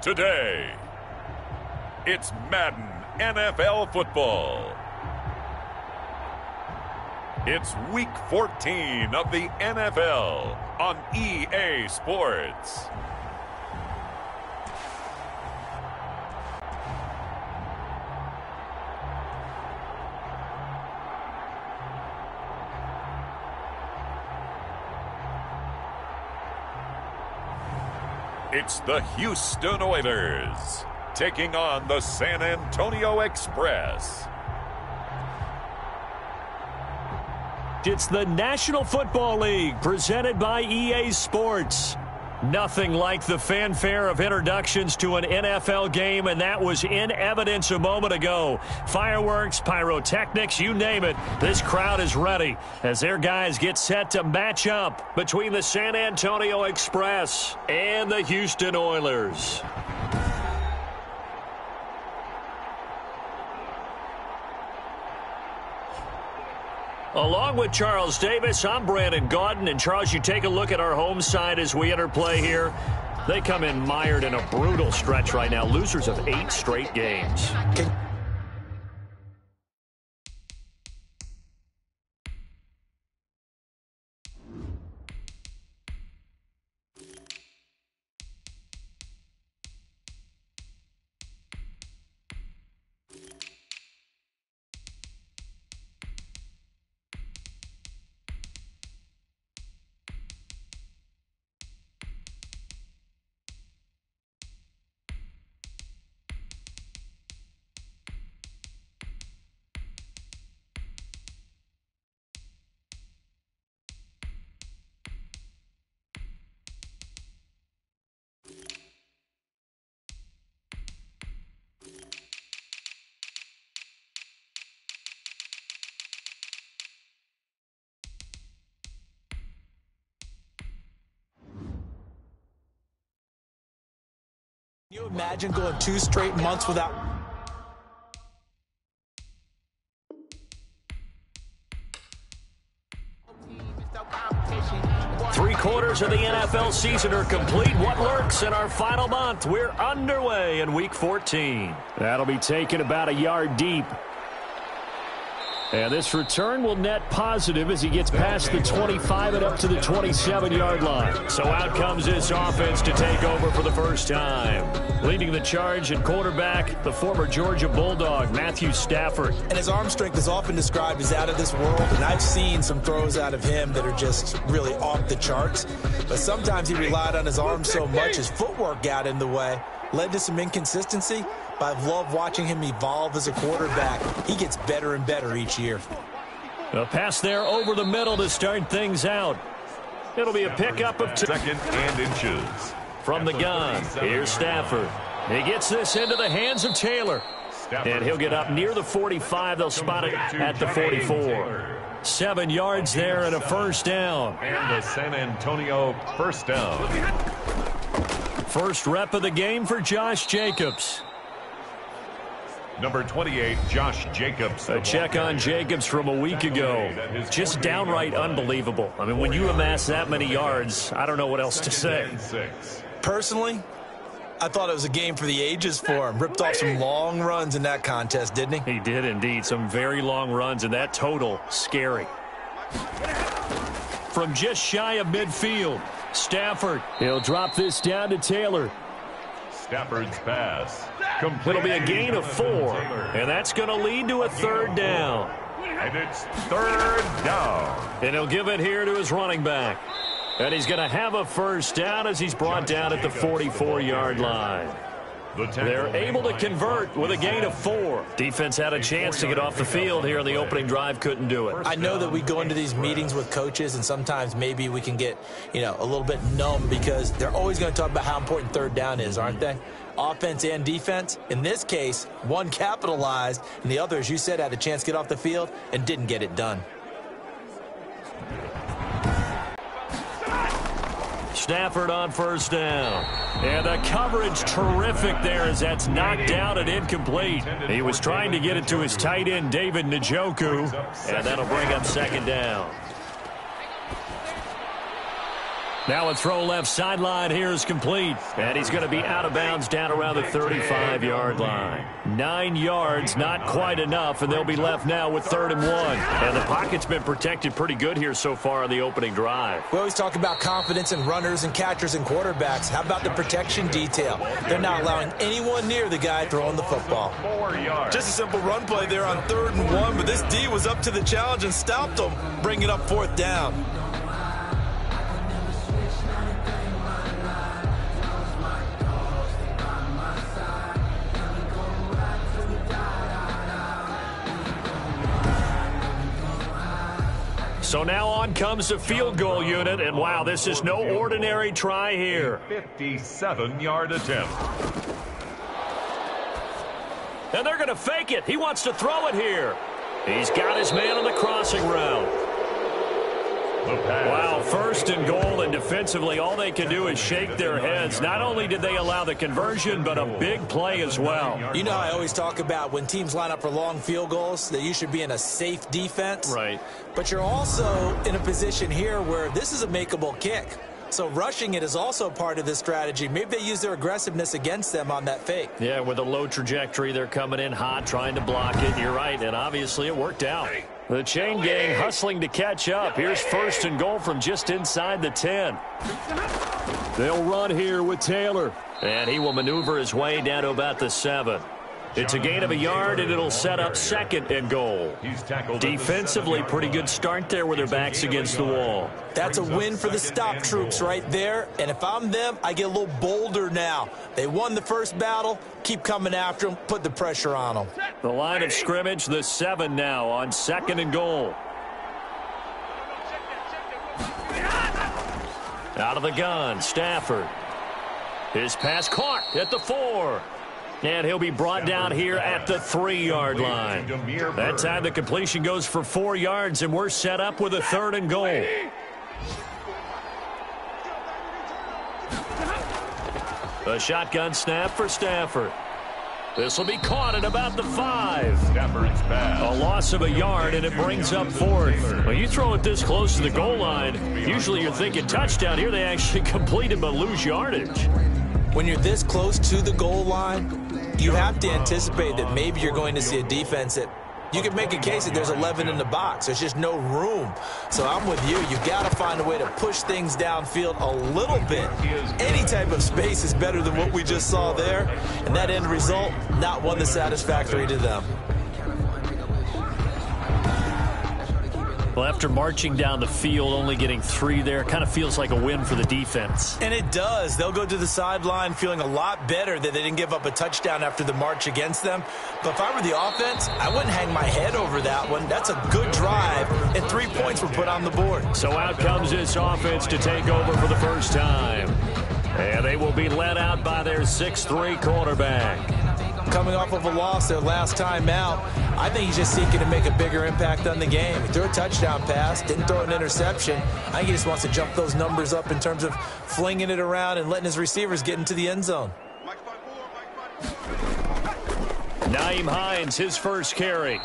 today. It's Madden NFL football. It's Week 14 of the NFL on EA Sports. It's the Houston Oilers taking on the San Antonio Express. It's the National Football League presented by EA Sports. Nothing like the fanfare of introductions to an NFL game, and that was in evidence a moment ago. Fireworks, pyrotechnics, you name it. This crowd is ready as their guys get set to match up between the San Antonio Express and the Houston Oilers. Along with Charles Davis, I'm Brandon Gaudin. And, Charles, you take a look at our home side as we enter play here. They come in mired in a brutal stretch right now, losers of 8 straight games. Can you imagine going 2 straight months without... Three-quarters of the NFL season are complete. What lurks in our final month? We're underway in Week 14. That'll be taken about a yard deep. And this return will net positive as he gets past the 25 and up to the 27-yard line. So out comes this offense to take over for the first time. Leading the charge at quarterback, the former Georgia Bulldog, Matthew Stafford. And his arm strength is often described as out of this world, and I've seen some throws out of him that are just really off the charts. But sometimes he relied on his arm so much, his footwork got in the way, led to some inconsistency. But I've loved watching him evolve as a quarterback. He gets better and better each year. A pass there over the middle to start things out. It'll be a pickup of 2. Second and inches. From the gun, here's Stafford. He gets this into the hands of Taylor. And he'll get up near the 45. They'll spot it at the 44. 7 yards there and a first down. And the San Antonio first down. First rep of the game for Josh Jacobs. Number 28, Josh Jacobs. A check on Jacobs from a week ago. Just downright unbelievable. I mean, when you amass that many yards, I don't know what else to say. Personally, I thought it was a game for the ages for him. Ripped off some long runs in that contest, didn't he? He did indeed. Some very long runs, and that total, scary. From just shy of midfield, Stafford. He'll drop this down to Taylor. Stafford's pass. It'll be a gain of 4, and that's going to lead to a third down. And it's third down. And he'll give it here to his running back. And he's going to have a first down as he's brought down at the 44-yard line. They're able to convert with a gain of 4. Defense had a chance to get off the field here in the opening drive, couldn't do it. I know that we go into these meetings with coaches, and sometimes maybe we can get, a little bit numb because they're always going to talk about how important third down is, aren't they? Offense and defense. In this case, one capitalized, and the other, as you said, had a chance to get off the field and didn't get it done. Stafford on first down. And the coverage terrific there as that's knocked down and incomplete. He was trying to get it to his tight end, David Njoku, and that'll bring up second down. Now a throw left sideline here is complete. And he's going to be out of bounds down around the 35-yard line. 9 yards, not quite enough, and they'll be left now with 3rd and 1. And the pocket's been protected pretty good here so far on the opening drive. We always talk about confidence in runners and catchers and quarterbacks. How about the protection detail? They're not allowing anyone near the guy throwing the football. 4 yards. Just a simple run play there on 3rd and 1, but this D was up to the challenge and stopped them, bringing up 4th down. So now on comes the field goal unit, and wow, this is no ordinary try here. 57-yard attempt. And they're going to fake it. He wants to throw it here. He's got his man on the crossing route. Wow, 1st and goal, and defensively all they can do is shake their heads. Not only did they allow the conversion, but a big play as well. You know, I always talk about when teams line up for long field goals, that you should be in a safe defense. Right. But you're also in a position here where this is a makeable kick. So rushing it is also part of this strategy. Maybe they use their aggressiveness against them on that fake. Yeah, with a low trajectory, they're coming in hot, trying to block it. You're right, and obviously it worked out. The chain gang hustling to catch up. Here's 1st and goal from just inside the 10. They'll run here with Taylor. And he will maneuver his way down to about the 7. It's a gain of a yard, and it'll set up 2nd and goal. Defensively, pretty good start there with their backs against the wall. That's a win for the stop troops right there. And if I'm them, I get a little bolder now. They won the first battle. Keep coming after them. Put the pressure on them. The line of scrimmage, the 7 now on 2nd and goal. Out of the gun, Stafford. His pass caught at the 4. And he'll be brought down here at the 3-yard line. That time the completion goes for 4 yards, and we're set up with a 3rd and goal. A shotgun snap for Stafford. This will be caught at about the 5. Stafford's pass. A loss of a yard, and it brings up 4th. When you throw it this close to the goal line, usually you're thinking touchdown. Here they actually completed but lose yardage. When you're this close to the goal line, you have to anticipate that maybe you're going to see a defense that you can make a case that there's 11 in the box. There's just no room. So I'm with you. You've got to find a way to push things downfield a little bit. Any type of space is better than what we just saw there. And that end result, not one that's satisfactory to them. Well, after marching down the field, only getting 3 there, kind of feels like a win for the defense. And it does. They'll go to the sideline feeling a lot better that they didn't give up a touchdown after the march against them. But if I were the offense, I wouldn't hang my head over that one. That's a good drive, and 3 points were put on the board. So out comes this offense to take over for the first time. And they will be led out by their 6'3" quarterback. Coming off of a loss their last time out, I think he's just seeking to make a bigger impact on the game. He threw a touchdown pass, didn't throw an interception. I think he just wants to jump those numbers up in terms of flinging it around and letting his receivers get into the end zone. Nyheim Hines, his first carry.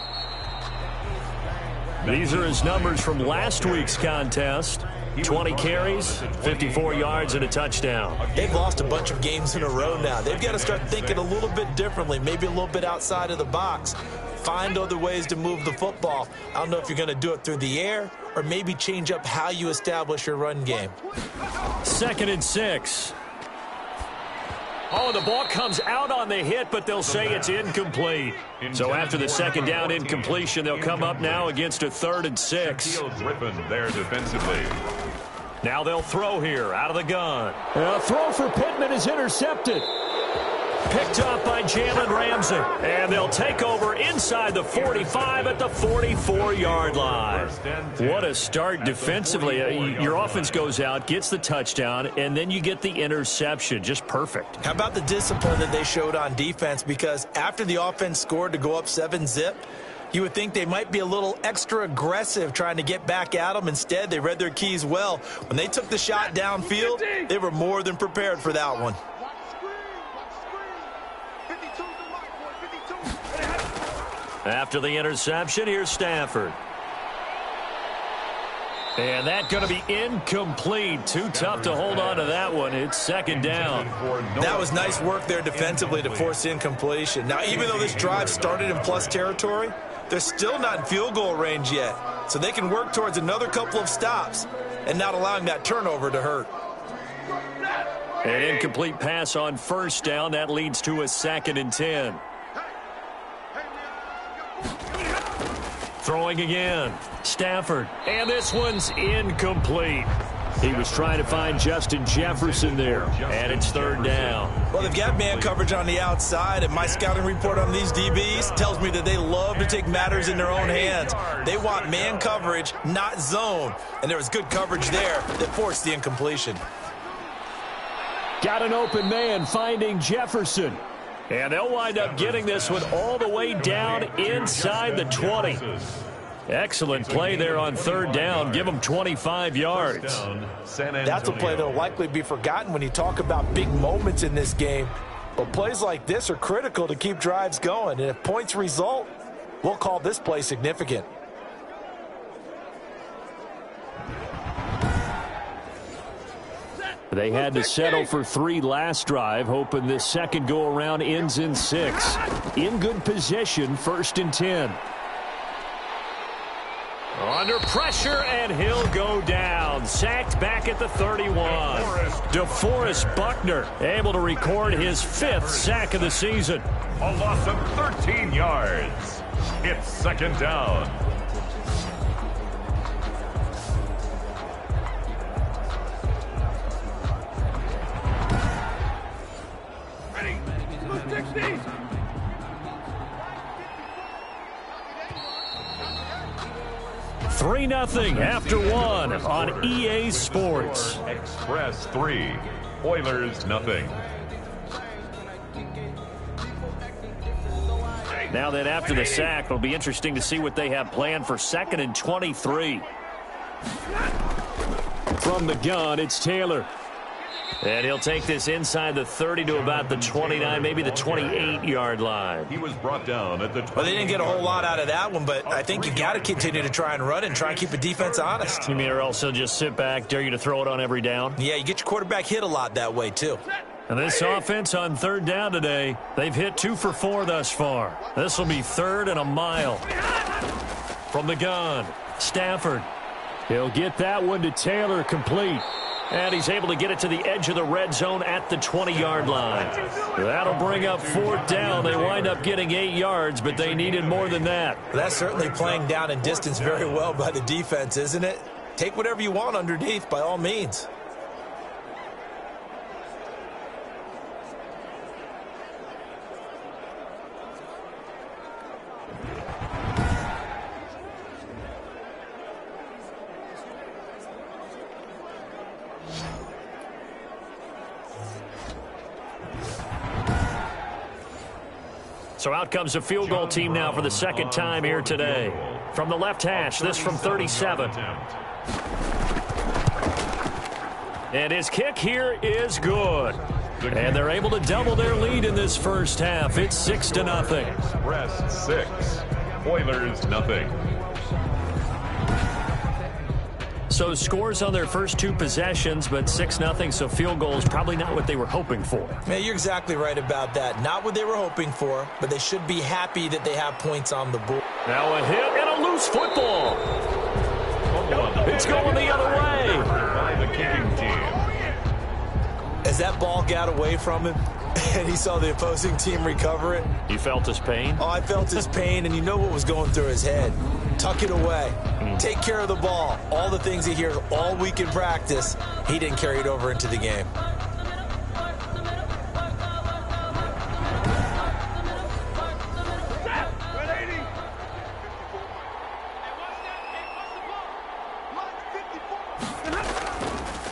These are his numbers from last week's contest. 20 carries, 54 yards, and a touchdown. They've lost a bunch of games in a row now. They've got to start thinking a little bit differently, maybe a little bit outside of the box. Find other ways to move the football. I don't know if you're going to do it through the air or maybe change up how you establish your run game. 2nd and 6. Oh, the ball comes out on the hit, but they'll say it's incomplete. So after the 2nd down incompletion, they'll come up now against a 3rd and 6. Griffin there defensively. Now they'll throw here out of the gun. A throw for Pittman is intercepted. Picked up by Jalen Ramsey. And they'll take over inside the 45 at the 44-yard line. What a start defensively. Your offense goes out, gets the touchdown, and then you get the interception. Just perfect. How about the discipline that they showed on defense? Because after the offense scored to go up 7-zip, you would think they might be a little extra aggressive trying to get back at them. Instead, they read their keys well. When they took the shot downfield, they were more than prepared for that one. After the interception, here's Stafford. And that's going to be incomplete. Too tough to hold on to that one. It's second down. That was nice work there defensively to force incompletion. Now, even though this drive started in plus territory, they're still not in field goal range yet. So they can work towards another couple of stops and not allowing that turnover to hurt. An incomplete pass on first down. That leads to a 2nd and 10. Throwing again. Stafford. And this one's incomplete. He was trying to find Justin Jefferson there. And it's 3rd down. Well, they've got man coverage on the outside, and my scouting report on these DBs tells me that they love to take matters in their own hands. They want man coverage, not zone. And there was good coverage there that forced the incompletion. Got an open man finding Jefferson. And they'll wind up getting this one all the way down inside the 20. Excellent play there on 3rd down. Give them 25 yards. That's a play that will likely be forgotten when you talk about big moments in this game. But plays like this are critical to keep drives going. And if points result, we'll call this play significant. They had to settle for 3 last drive, hoping this second go-around ends in 6. In good position, 1st and 10. Under pressure, and he'll go down. Sacked back at the 31. DeForest Buckner able to record his 5th sack of the season. A loss of 13 yards. It's 2nd down. Ready? 260. 3-0 after 1 on EA Sports. Express 3. Oilers nothing. Now that after the sack, it'll be interesting to see what they have planned for 2nd and 23. From the gun, it's Taylor. And he'll take this inside the 30 to about the 29, maybe the 28-yard line. He was brought down at the 20. Well, they didn't get a whole lot out of that one, but I think you got to continue to try and run and try and keep the defense honest. You mean or else he'll just sit back, dare you to throw it on every down? Yeah, you get your quarterback hit a lot that way, too. And this offense on 3rd down today, they've hit 2 for 4 thus far. This will be 3rd and a mile. From the gun, Stafford. He'll get that one to Taylor, complete. And he's able to get it to the edge of the red zone at the 20-yard line. That'll bring up 4th down. They wind up getting 8 yards, but they needed more than that. That's certainly playing down in distance very well by the defense, isn't it? Take whatever you want underneath, by all means. So out comes a field goal team now for the 2nd time here today. From the left hash, this from 37. And his kick here is good. And they're able to double their lead in this first half. It's 6-0. Express 6. Oilers nothing. So scores on their first 2 possessions, but 6-0, so field goals probably not what they were hoping for. Man, you're exactly right about that. Not what they were hoping for, but they should be happy that they have points on the board. Now a hit and a loose football. It's going the other way. By the kicking team. As that ball got away from him and he saw the opposing team recover it. You felt his pain? Oh, I felt his pain, and you know what was going through his head. Tuck it away. Take care of the ball. All the things he hears all week in practice, he didn't carry it over into the game.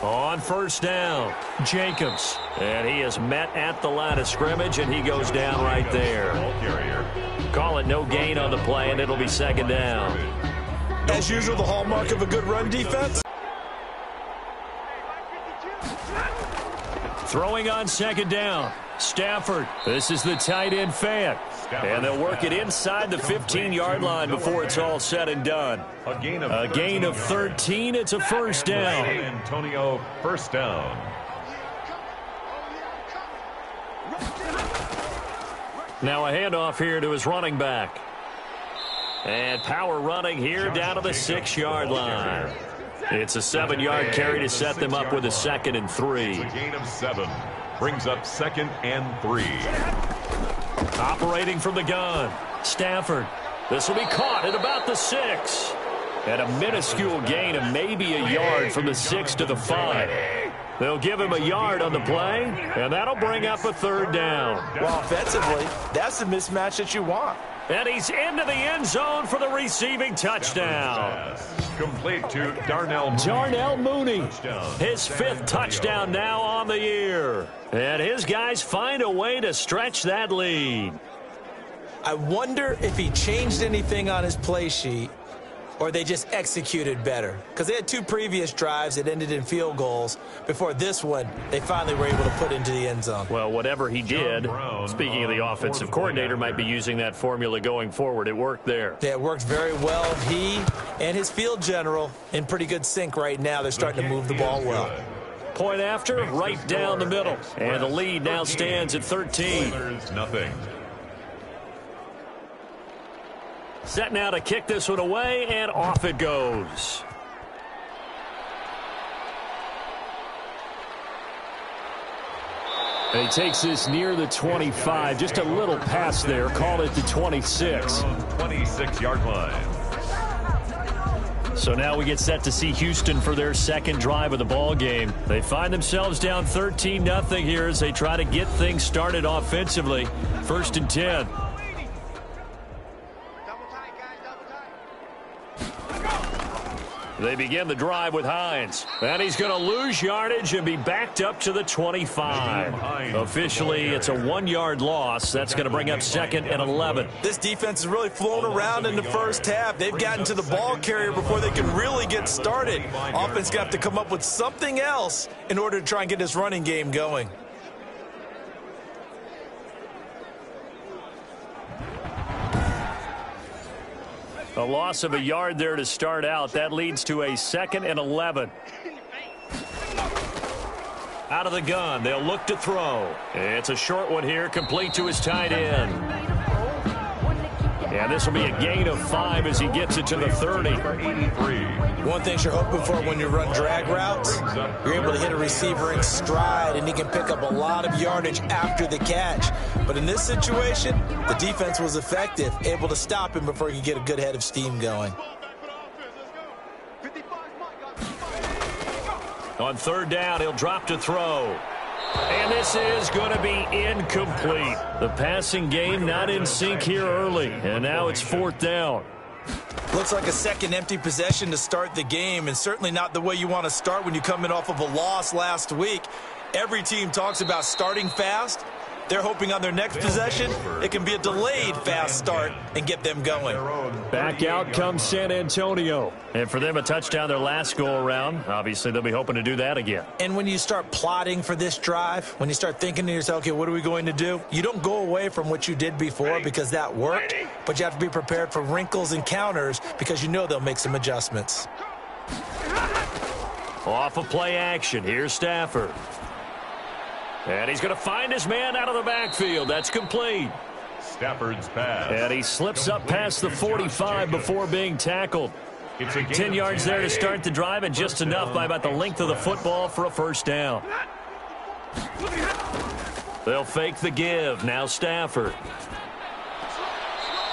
On first down, Jacobs. And he is met at the line of scrimmage, and he goes down right there. Call it no gain on the play, and it'll be 2nd down. As usual, the hallmark of a good run defense. Throwing on 2nd down, Stafford, this is the tight end fan. And they'll work it inside the 15-yard line before it's all said and done. A gain of 13. It's a first down. Antonio, first down. Now a handoff here to his running back. And power running here down to the 6-yard line. It's a 7-yard carry to set them up with a 2nd and 3. It's a gain of 7. Brings up 2nd and 3. Operating from the gun. Stafford. This will be caught at about the 6. And a minuscule gain of maybe a yard from the 6 to the 5. They'll give him a yard on the play, and that'll bring up a 3rd down. Well, offensively, that's the mismatch that you want. And he's into the end zone for the receiving touchdown. Complete to Darnell Mooney. Darnell Mooney, his 5th touchdown now on the year. And his guys find a way to stretch that lead. I wonder if he changed anything on his play sheet or they just executed better. Because they had 2 previous drives that ended in field goals. Before this one, they finally were able to put into the end zone. Well, whatever he did, speaking of the offensive coordinator, might be using that formula going forward. It worked there. Yeah, it worked very well. He and his field general in pretty good sync right now. They're starting to move the ball well. Point after, right down the middle. And the lead now stands at 13. Nothing. Set now to kick this one away, and off it goes. And he takes this near the 25. Just a little pass there. Call it the 26. 26-yard line. So now we get set to see Houston for their 2nd drive of the ball game. They find themselves down 13-0 here as they try to get things started offensively. 1st and 10. They begin the drive with Hines. And he's going to lose yardage and be backed up to the 25. Officially, it's a 1-yard loss. That's going to bring up 2nd and 11. This defense has really flown around in the first half. They've gotten to the ball carrier before they can really get started. Offense got to come up with something else in order to try and get this running game going. A loss of a yard there to start out. That leads to a 2nd and 11. Out of the gun. They'll look to throw. It's a short one here, complete to his tight end. And this will be a gain of 5 as he gets it to the 30. One thing you're hoping for when you run drag routes, you're able to hit a receiver in stride, and he can pick up a lot of yardage after the catch. But in this situation, the defense was effective, able to stop him before he could get a good head of steam going. On 3rd down, he'll drop to throw. And this is going to be incomplete. The passing game not in sync here early. And now it's 4th down. Looks like a second empty possession to start the game, and certainly not the way you want to start when you come in off of a loss last week. Every team talks about starting fast. They're hoping on their next possession, it can be a delayed fast start and get them going. Back out comes San Antonio. And for them, a touchdown their last go-around. Obviously, they'll be hoping to do that again. And when you start plotting for this drive, when you start thinking to yourself, okay, what are we going to do? You don't go away from what you did before because that worked, but you have to be prepared for wrinkles and counters because you know they'll make some adjustments. Off of play action, here's Stafford. And he's going to find his man out of the backfield. That's complete. Stafford's pass. And he slips up past the 45 before being tackled. 10 yards there to start the drive, and just enough by about the length of the football for a first down. They'll fake the give. Now Stafford.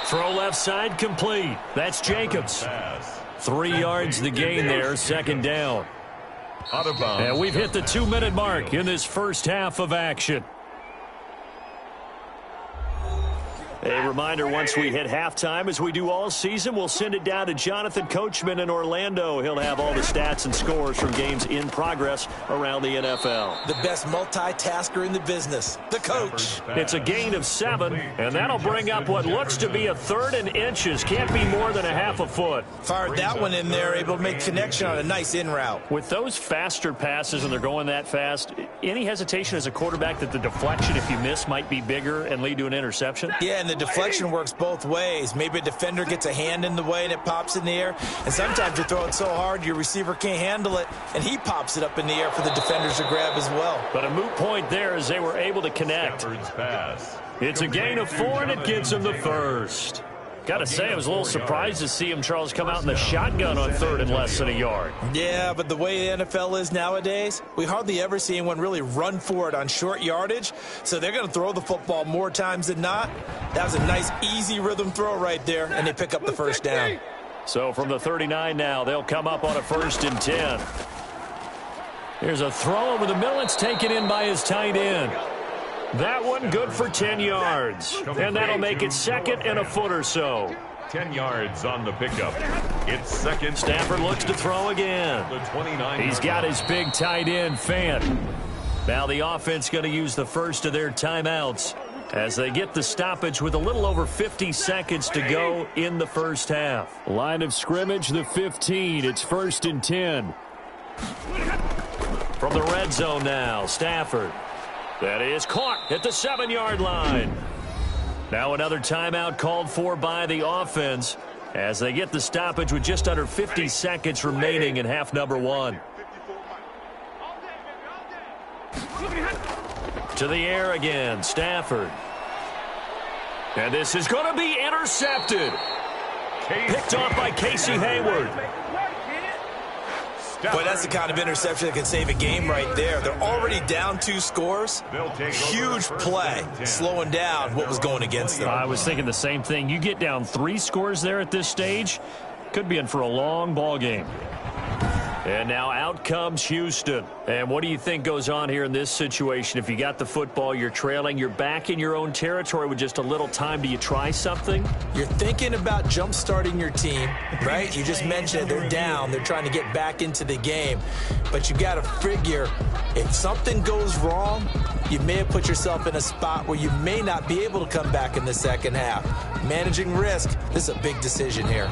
Throw left side complete. That's Jacobs. 3 yards the gain there, 2nd down. Out of bounds. And we've hit the 2-minute mark in this first half of action. A reminder, once we hit halftime, as we do all season, we'll send it down to Jonathan Coachman in Orlando. He'll have all the stats and scores from games in progress around the NFL. The best multitasker in the business, the coach. It's a gain of 7, and that'll bring up what looks to be a 3rd and inches. Can't be more than a half a foot. Fired that one in there, able to make connection on a nice in route. With those faster passes, and they're going that fast, any hesitation as a quarterback that the deflection, if you miss, might be bigger and lead to an interception? Yeah, and the deflection works both ways. Maybe a defender gets a hand in the way and it pops in the air. And sometimes you throw it so hard your receiver can't handle it, and he pops it up in the air for the defenders to grab as well. But a moot point there as they were able to connect. It's a gain of 4, and it gets him the first. Got to say, I was a little surprised to see him, Charles, come out in the shotgun on 3rd and less than a yard. Yeah, but the way the NFL is nowadays, we hardly ever see anyone really run for it on short yardage. So they're going to throw the football more times than not. That was a nice, easy rhythm throw right there, and they pick up the first down. So from the 39 now, they'll come up on a 1st and 10. Here's a throw over the middle. It's taken in by his tight end. That one good for 10 yards. And that'll make it 2nd and a foot or so. 10 yards on the pickup. It's 2nd. Stafford looks to throw again. He's got his big tight end, Fant. Now the offense going to use the first of their timeouts as they get the stoppage with a little over 50 seconds to go in the first half. Line of scrimmage, the 15. It's 1st and 10. From the red zone now, Stafford. That is caught at the 7-yard line. Now another timeout called for by the offense as they get the stoppage with just under 50 seconds remaining in half number 1. To the air again, Stafford. And this is going to be intercepted. Picked off by Casey Hayward. Boy, that's the kind of interception that can save a game right there. They're already down 2 scores. Huge play, slowing down what was going against them. I was thinking the same thing. You get down 3 scores there at this stage, could be in for a long ball game. And now out comes Houston. And what do you think goes on here in this situation? If you got the football, you're trailing, you're back in your own territory with just a little time. Do you try something? You're thinking about jump-starting your team, right? You just mentioned it. They're down. They're trying to get back into the game. But you got to figure, if something goes wrong, you may have put yourself in a spot where you may not be able to come back in the second half. Managing risk, this is a big decision here.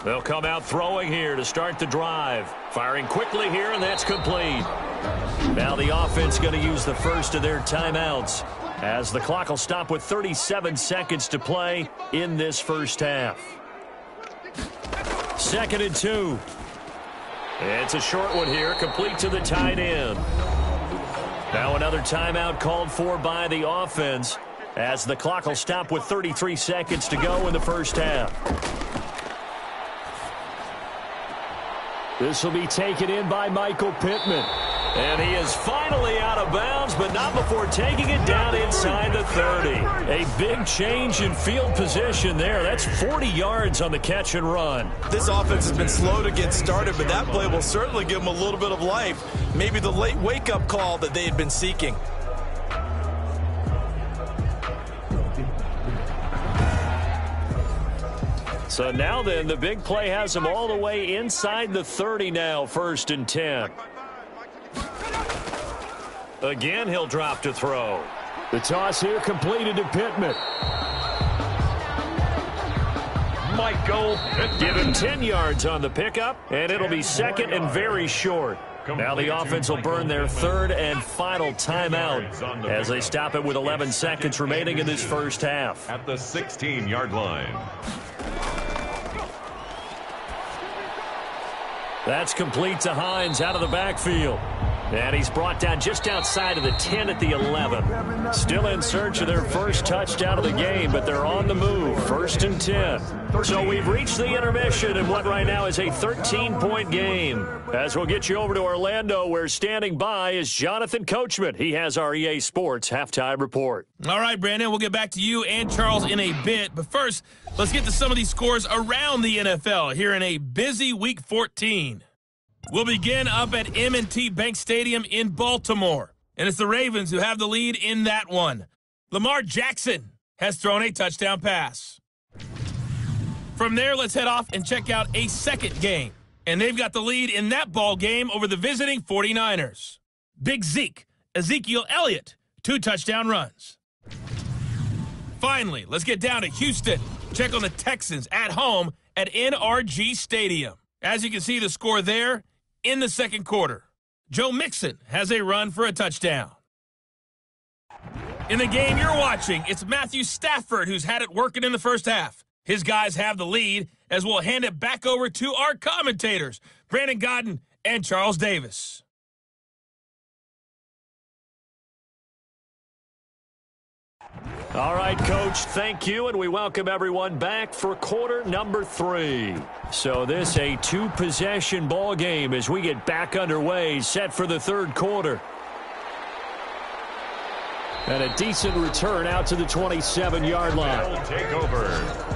They'll come out throwing here to start the drive. Firing quickly here, and that's complete. Now the offense going to use the first of their timeouts as the clock will stop with 37 seconds to play in this first half. 2nd and 2. It's a short one here, complete to the tight end. Now another timeout called for by the offense as the clock will stop with 33 seconds to go in the first half. This will be taken in by Michael Pittman. And he is finally out of bounds, but not before taking it down inside the 30. A big change in field position there. That's 40 yards on the catch and run. This offense has been slow to get started, but that play will certainly give them a little bit of life. Maybe the late wake-up call that they had been seeking. So now then, the big play has them all the way inside the 30 now, 1st and 10. Again, he'll drop to throw. The toss here completed to Pittman. Michael Pittman. Give him 10 yards on the pickup, and it'll be 2nd and very short. Now the offense will burn their 3rd and final timeout as they stop it with 11 seconds remaining in this first half. At the 16-yard line. That's complete to Hines out of the backfield. And he's brought down just outside of the 10 at the 11. Still in search of their first touchdown of the game, but they're on the move. 1st and 10. So we've reached the intermission in what right now is a 13-point game. As we'll get you over to Orlando, where standing by is Jonathan Coachman. He has our EA Sports halftime report. All right, Brandon, we'll get back to you and Charles in a bit. But first, let's get to some of these scores around the NFL here in a busy Week 14. We'll begin up at M&T Bank Stadium in Baltimore. And it's the Ravens who have the lead in that one. Lamar Jackson has thrown a touchdown pass. From there, let's head off and check out a second game. And they've got the lead in that ball game over the visiting 49ers. Big Zeke, Ezekiel Elliott, 2 touchdown runs. Finally, let's get down to Houston. Check on the Texans at home at NRG Stadium. As you can see the score there, in the second quarter, Joe Mixon has a run for a touchdown. In the game you're watching, it's Matthew Stafford who's had it working in the first half. His guys have the lead as we'll hand it back over to our commentators, Brandon Godden and Charles Davis. All right, Coach, thank you, and we welcome everyone back for quarter number 3. So this a 2-possession ball game as we get back underway, set for the third quarter. And a decent return out to the 27-yard line. They'll take over.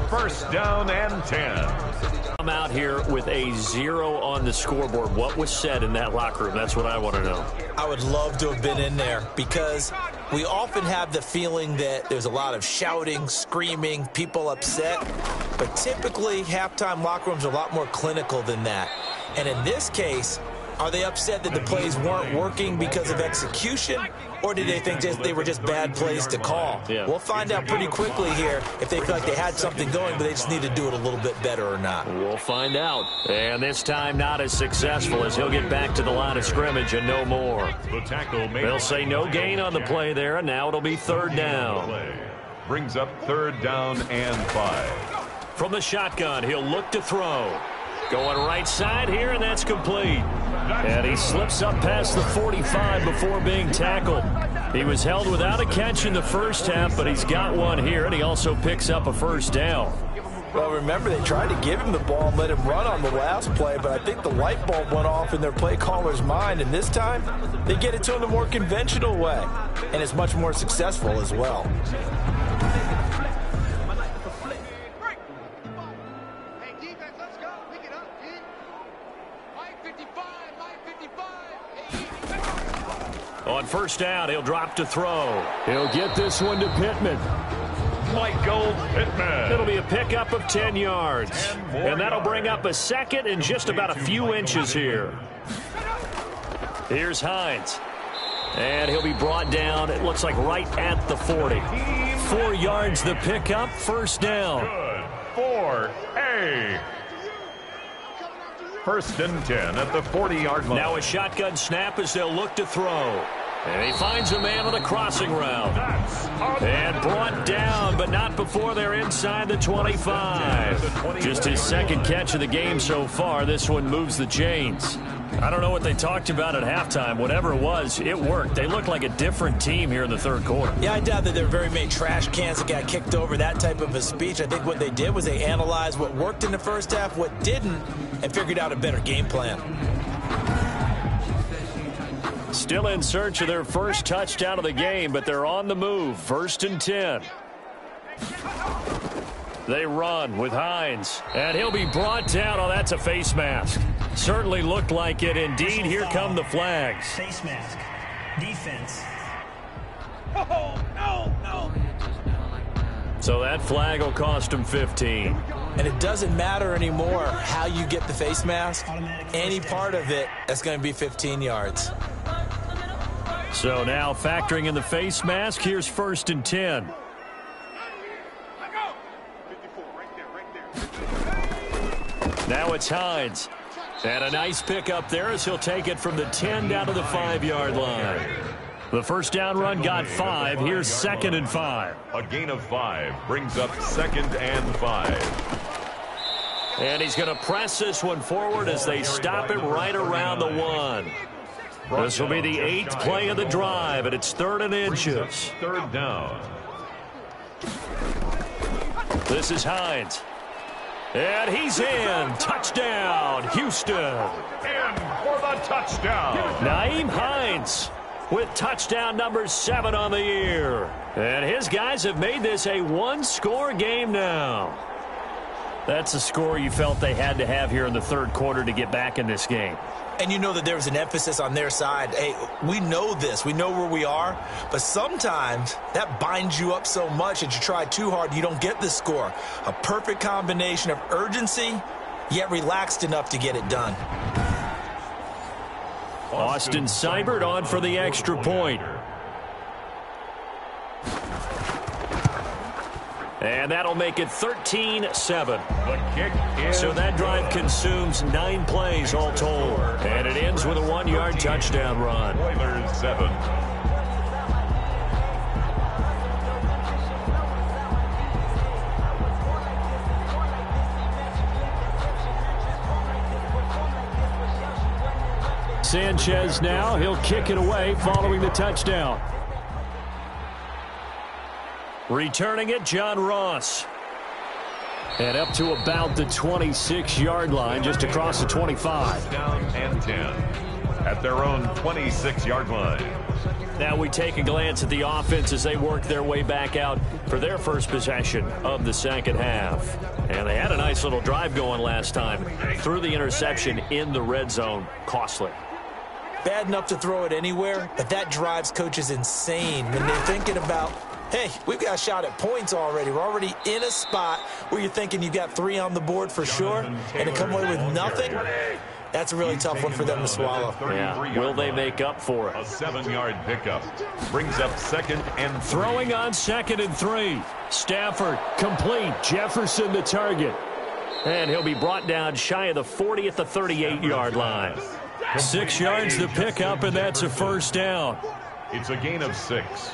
1st down and 10. I'm out here with a 0 on the scoreboard. What was said in that locker room? That's what I want to know. I would love to have been in there because we often have the feeling that there's a lot of shouting, screaming, people upset. But typically, halftime locker rooms are a lot more clinical than that. And in this case, are they upset that the plays weren't working because of execution? Or did they think they were just bad plays to call? Yeah. We'll find out pretty quickly here if they feel like they had something going, but they just need to do it a little bit better or not. We'll find out. And this time not as successful as he'll get back to the line of scrimmage and no more. They'll say no gain on the play there, and now it'll be 3rd down. Brings up 3rd down and 5. From the shotgun, he'll look to throw. Going right side here, and that's complete. And he slips up past the 45 before being tackled. He was held without a catch in the first half, but he's got one here, and he also picks up a 1st down. Well, remember, they tried to give him the ball and let him run on the last play, but I think the light bulb went off in their play caller's mind, and this time they get it to him the more conventional way, and it's much more successful as well. On 1st down, he'll drop to throw. He'll get this one to Pittman. Michael Pittman. It'll be a pickup of 10 yards. And that'll bring up a 2nd and just about a few inches here. Here's Hines. And he'll be brought down, it looks like right at the 40. 4 yards the pickup, 1st down. Good. 4A. 1st and 10 at the 40-yard line. Now a shotgun snap as they'll look to throw. And he finds a man on the crossing route. And brought down, but not before they're inside the 25. Just his 2nd catch of the game so far. This one moves the chains. I don't know what they talked about at halftime. Whatever it was, it worked. They looked like a different team here in the 3rd quarter. Yeah, I doubt that there were very many trash cans that got kicked over, that type of a speech. I think what they did was they analyzed what worked in the first half, what didn't, and figured out a better game plan. Still in search of their first touchdown of the game, but they're on the move. 1st and 10. They run with Hines, and he'll be brought down. Oh, that's a face mask. Certainly looked like it. Indeed, here come the flags. Face mask. Defense. Oh, no. So that flag will cost him 15. And it doesn't matter anymore how you get the face mask. Any part of it, that's going to be 15 yards. So now factoring in the face mask, here's 1st and 10. Now it's Hines. And a nice pickup there as he'll take it from the 10 down to the 5-yard line. The 1st down run got 5. Here's 2nd and 5. A gain of 5 brings up 2nd and 5. And he's going to press this one forward as they stop him right around the 1. This will be the 8th play of the drive, and it's 3rd and inches. 3rd down. This is Hines. And he's in. Touchdown, Houston. In for the touchdown. Nyheim Hines with touchdown number 7 on the year. And his guys have made this a one-score game now. That's a score you felt they had to have here in the 3rd quarter to get back in this game. And you know that there was an emphasis on their side. Hey, we know this. We know where we are. But sometimes that binds you up so much that you try too hard, you don't get the score. A perfect combination of urgency, yet relaxed enough to get it done. Austin Seibert on for the extra point. And that'll make it 13-7. The kick is So that drive consumes 9 plays all told. And it ends with a 1-yard touchdown run. Oilers 7. Sanchez now, he'll kick it away following the touchdown. Returning it, John Ross. And up to about the 26-yard line, just across the 25. Down and 10 at their own 26-yard line. Now we take a glance at the offense as they work their way back out for their first possession of the second half. And they had a nice little drive going last time. Threw the interception in the red zone. Costly. Bad enough to throw it anywhere, but that drives coaches insane when they're thinking about, hey, we've got a shot at points already. We're already in a spot where you're thinking you've got 3 on the board for sure, and to come away with nothing, that's a really tough one for them to swallow. Yeah. Will they make up for A it? 7-yard pickup brings up 2nd and 3. Throwing on 2nd and 3. Stafford complete. Jefferson the target. And he'll be brought down shy of the 40 at the 38-yard line. 6 yards the pickup, and that's a first down. It's a gain of 6.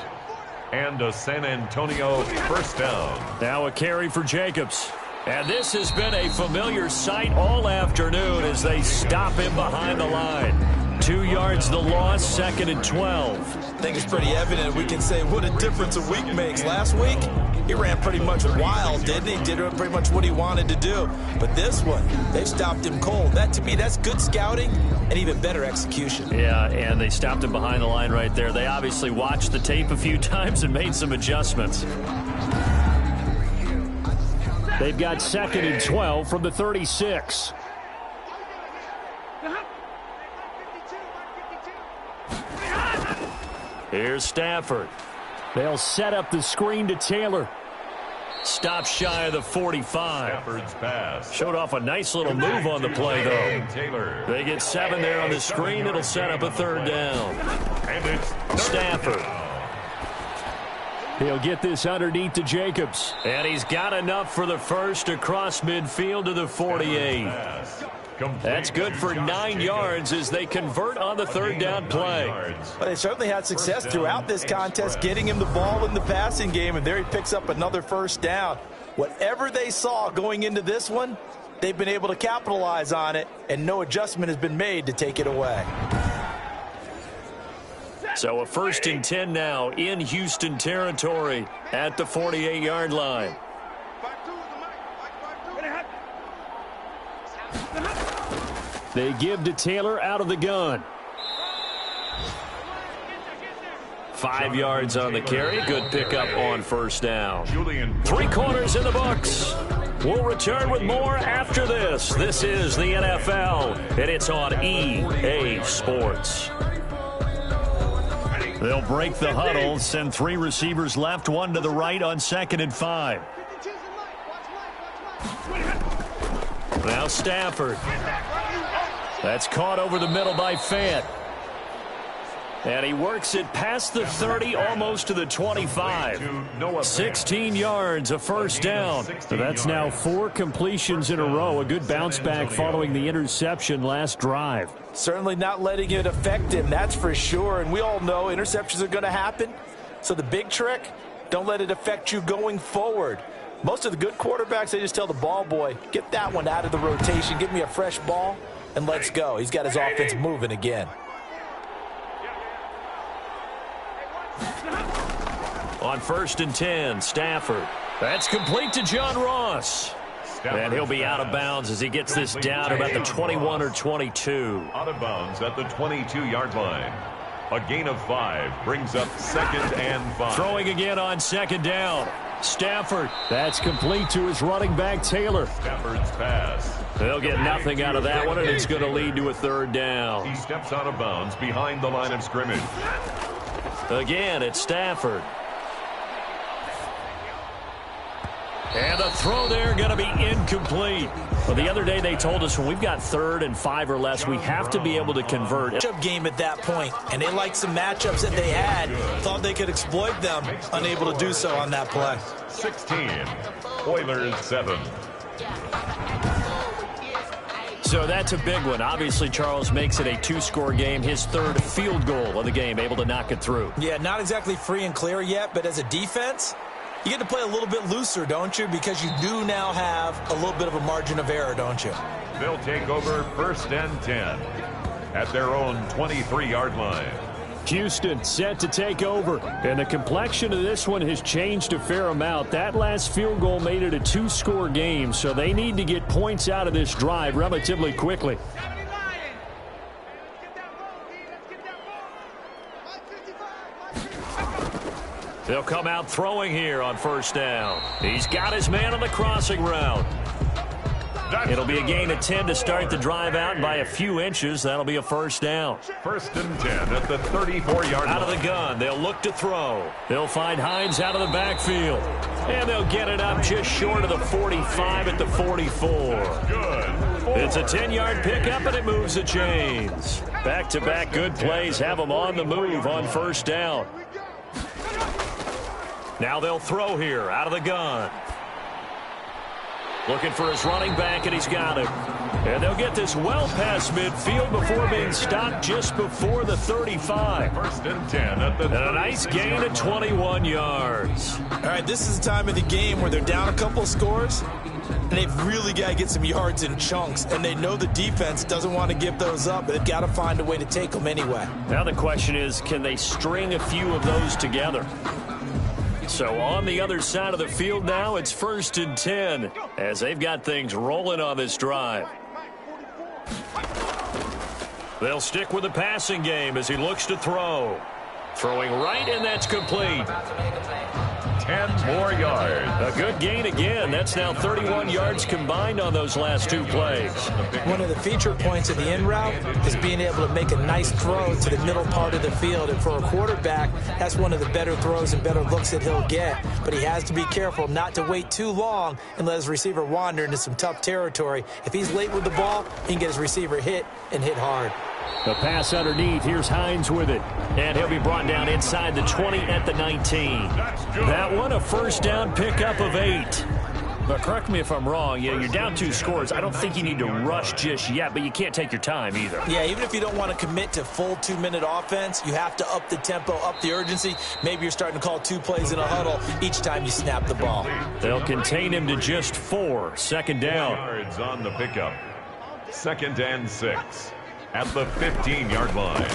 And a San Antonio first down. Now a carry for Jacobs. And this has been a familiar sight all afternoon as they stop him behind the line. 2 yards the loss, 2nd and 12. I think it's pretty evident. We can say what a difference a week makes. Last week, he ran pretty much wild, didn't he? Did pretty much what he wanted to do. But this one, they've stopped him cold. That, to me, that's good scouting and even better execution. Yeah, and they stopped him behind the line right there. They obviously watched the tape a few times and made some adjustments. They've got 2nd and 12 from the 36. Here's Stafford. They'll set up the screen to Taylor. Stop shy of the 45. Stafford's pass. Showed off a nice little move on the play, though. Taylor. They get 7 there on the screen. It'll set up a 3rd down. And it's Stafford. He'll get this underneath to Jacobs. And he's got enough for the first across midfield to the 48. That's good for 9 yards as they convert on the 3rd down play. Well, they certainly had success throughout this contest getting him the ball in the passing game, and there he picks up another first down. Whatever they saw going into this one, they've been able to capitalize on it, and no adjustment has been made to take it away. So a 1st and 10 now in Houston territory at the 48-yard line. They give to Taylor out of the gun. 5 yards on the carry. Good pickup on first down. 3 quarters in the books. We'll return with more after this. This is the NFL, and it's on EA Sports. They'll break the huddle, send 3 receivers left, 1 to the right on 2nd and 5. Now Stafford. That's caught over the middle by Fant. And he works it past the 30, almost to the 25. 16 yards, a first down. So that's now 4 completions in a row. A good bounce back following the interception last drive. Certainly not letting it affect him, that's for sure. And we all know interceptions are going to happen. So the big trick, don't let it affect you going forward. Most of the good quarterbacks, they just tell the ball boy, get that one out of the rotation, give me a fresh ball, and let's go. He's got his offense moving again. On 1st and 10, Stafford. That's complete to John Ross. And he'll be out of bounds as he gets this down about the 21 or 22. Out of bounds at the 22-yard line. A gain of 5 brings up 2nd and 5. Throwing again on 2nd down. Stafford. That's complete to his running back, Taylor. Stafford's pass. They'll get nothing out of that one, and it's going to lead to a 3rd down. He steps out of bounds behind the line of scrimmage. Again, it's Stafford. And the throw there going to be incomplete. Well, the other day they told us when we've got 3rd and 5 or less, we have to be able to convert. Matchup game at that point, and they liked some matchups that they had. Thought they could exploit them. Unable to do so on that play. 16. Oilers 7. So that's a big one. Obviously, Charles makes it a 2-score game. His 3rd field goal of the game, able to knock it through. Yeah, not exactly free and clear yet, but as a defense, you get to play a little bit looser, don't you? Because you do now have a little bit of a margin of error, don't you? They'll take over 1st and 10 at their own 23-yard line. Houston set to take over, and the complexion of this one has changed a fair amount. That last field goal made it a 2-score game, so they need to get points out of this drive relatively quickly. They'll come out throwing here on 1st down. He's got his man on the crossing route. It'll be a gain of 10 to start the drive out, and by a few inches, that'll be a 1st down. 1st and 10 at the 34-yard line. Out of the gun, they'll look to throw. They'll find Hines out of the backfield. And they'll get it up just short of the 45 at the 44. Good. It's a 10-yard pickup, and it moves the chains. Back-to-back good plays have them on the move on 1st down. Now they'll throw here out of the gun. Looking for his running back, and he's got it. And they'll get this well past midfield before being stopped just before the 35. 1st and 10 at the and a nice gain of 21 yards. All right, this is the time of the game where they're down a couple of scores, and they've really got to get some yards in chunks, and they know the defense doesn't want to give those up, but they've got to find a way to take them anyway. Now the question is, can they string a few of those together? So on the other side of the field now, it's 1st and 10 as they've got things rolling on this drive. They'll stick with the passing game as he looks to throw. Throwing right, and that's complete. 10 more yards. A good gain again. That's now 31 yards combined on those last 2 plays. One of the feature points of the in route is being able to make a nice throw to the middle part of the field. And for a quarterback, that's one of the better throws and better looks that he'll get. But he has to be careful not to wait too long and let his receiver wander into some tough territory. If he's late with the ball, he can get his receiver hit and hit hard. The pass underneath. Here's Hines with it. And he'll be brought down inside the 20 at the 19. That one a 1st down pickup of 8. But correct me if I'm wrong. Yeah, you're down 2 scores. I don't think you need to rush just yet, but you can't take your time either. Yeah, even if you don't want to commit to full 2-minute offense, you have to up the tempo, up the urgency. Maybe you're starting to call 2 plays in a huddle each time you snap the ball. They'll contain him to just 4. 2nd down. Yards on the pickup. 2nd and 6 at the 15-yard line.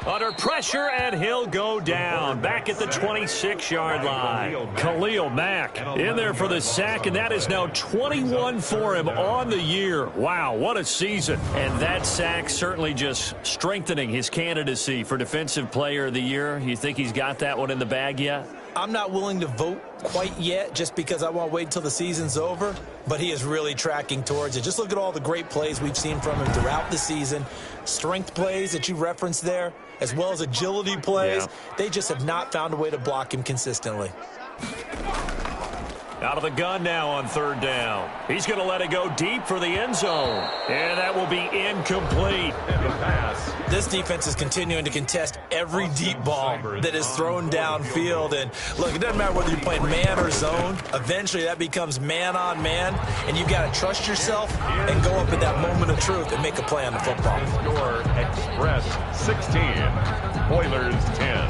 Under pressure, and he'll go down. Back at the 26-yard line. Khalil Mack in there for the sack, and that is now 21 for him on the year. Wow, what a season. And that sack certainly just strengthening his candidacy for Defensive Player of the Year. You think he's got that one in the bag yet? I'm not willing to vote quite yet just because I want to wait until the season's over, but he is really tracking towards it. Just look at all the great plays we've seen from him throughout the season. Strength plays that you referenced there, as well as agility plays. Yeah. They just have not found a way to block him consistently. Out of the gun now on 3rd down. He's going to let it go deep for the end zone. And that will be incomplete. This defense is continuing to contest every deep ball that is thrown downfield. And look, it doesn't matter whether you're playing man or zone. Eventually that becomes man on man. And you've got to trust yourself and go up at that moment of truth and make a play on the football. Score Express 16. Oilers 10.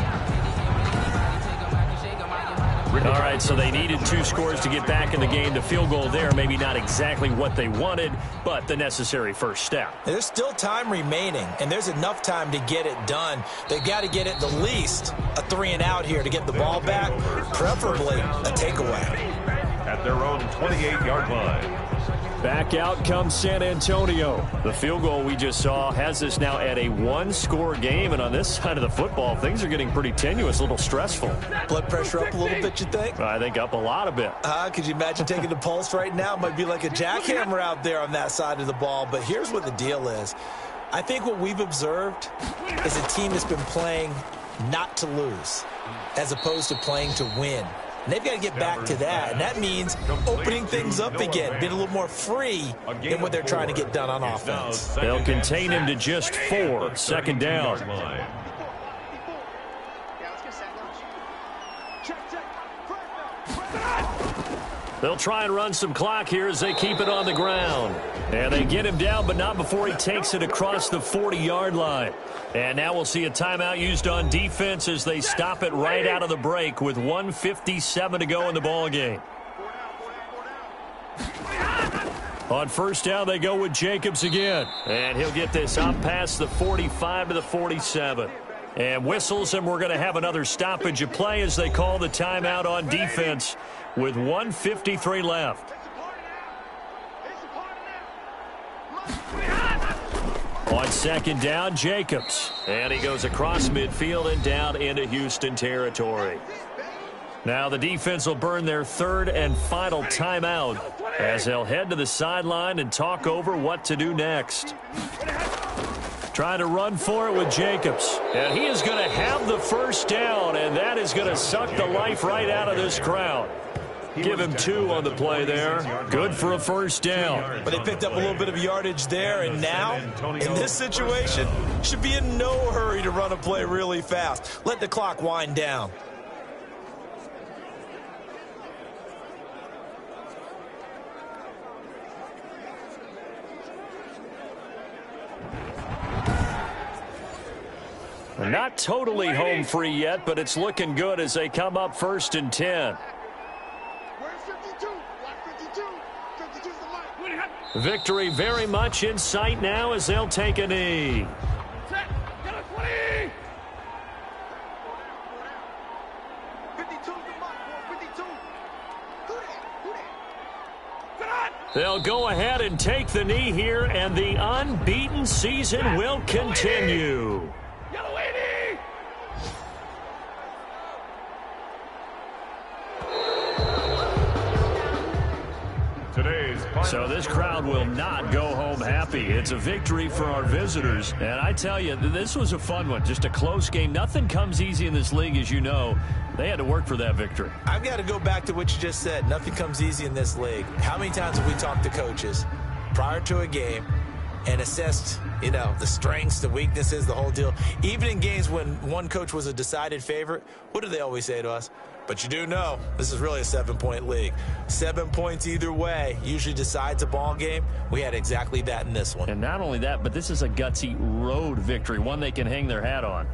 All right, so they needed 2 scores to get back in the game. The field goal there, maybe not exactly what they wanted, but the necessary first step. There's still time remaining, and there's enough time to get it done. They've got to get at the least a 3-and-out here to get the ball back, preferably a takeaway. At their own 28-yard line. Back out comes San Antonio. The field goal we just saw has us now at a 1-score game, and on this side of the football, things are getting pretty tenuous, a little stressful. Blood pressure up a little bit, you think? I think up a lot of bit. Could you imagine taking the pulse right now? It might be like a jackhammer out there on that side of the ball, but here's what the deal is. I think what we've observed is a team that's been playing not to lose as opposed to playing to win. And they've got to get back to that, and that means opening things up again, being a little more free in what they're trying to get done on offense. They'll contain him to just 4, second down. They'll try and run some clock here as they keep it on the ground. And they get him down, but not before he takes it across the 40-yard line. And now we'll see a timeout used on defense as they stop it right out of the break with 1:57 to go in the ball game. On first down, they go with Jacobs again. And he'll get this up past the 45 to the 47. And whistles, and we're going to have another stoppage of play as they call the timeout on defense with 1:53 left. On second down, Jacobs. And he goes across midfield and down into Houston territory. Now the defense will burn their 3rd and final timeout as they'll head to the sideline and talk over what to do next. Trying to run for it with Jacobs. And he is going to have the first down, and that is going to suck the life right out of this crowd. Give him 2 on the play there. Good for a first down. But they picked up a little bit of yardage there, and now, in this situation, should be in no hurry to run a play really fast. Let the clock wind down. Not totally home free yet, but it's looking good as they come up 1st and 10. Victory very much in sight now as they'll take a knee. They'll go ahead and take the knee here, and the unbeaten season will continue. So this crowd will not go home happy. It's a victory for our visitors. And I tell you, this was a fun one. Just a close game. Nothing comes easy in this league, as you know. They had to work for that victory. I've got to go back to what you just said. Nothing comes easy in this league. How many times have we talked to coaches prior to a game and assessed, you know, the strengths, the weaknesses, the whole deal? Even in games when one coach was a decided favorite, what do they always say to us? But you do know this is really a 7-point league. 7 points either way usually decides a ball game. We had exactly that in this one. And not only that, but this is a gutsy road victory, one they can hang their hat on.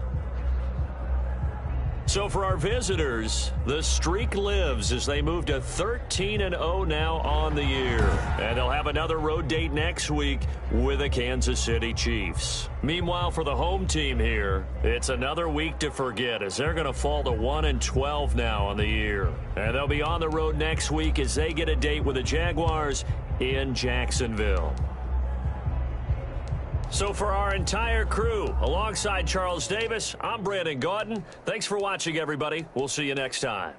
So for our visitors, the streak lives as they move to 13-0 now on the year. And they'll have another road date next week with the Kansas City Chiefs. Meanwhile, for the home team here, it's another week to forget as they're going to fall to 1-12 now on the year. And they'll be on the road next week as they get a date with the Jaguars in Jacksonville. So for our entire crew, alongside Charles Davis, I'm Brandon Gaudin. Thanks for watching, everybody. We'll see you next time.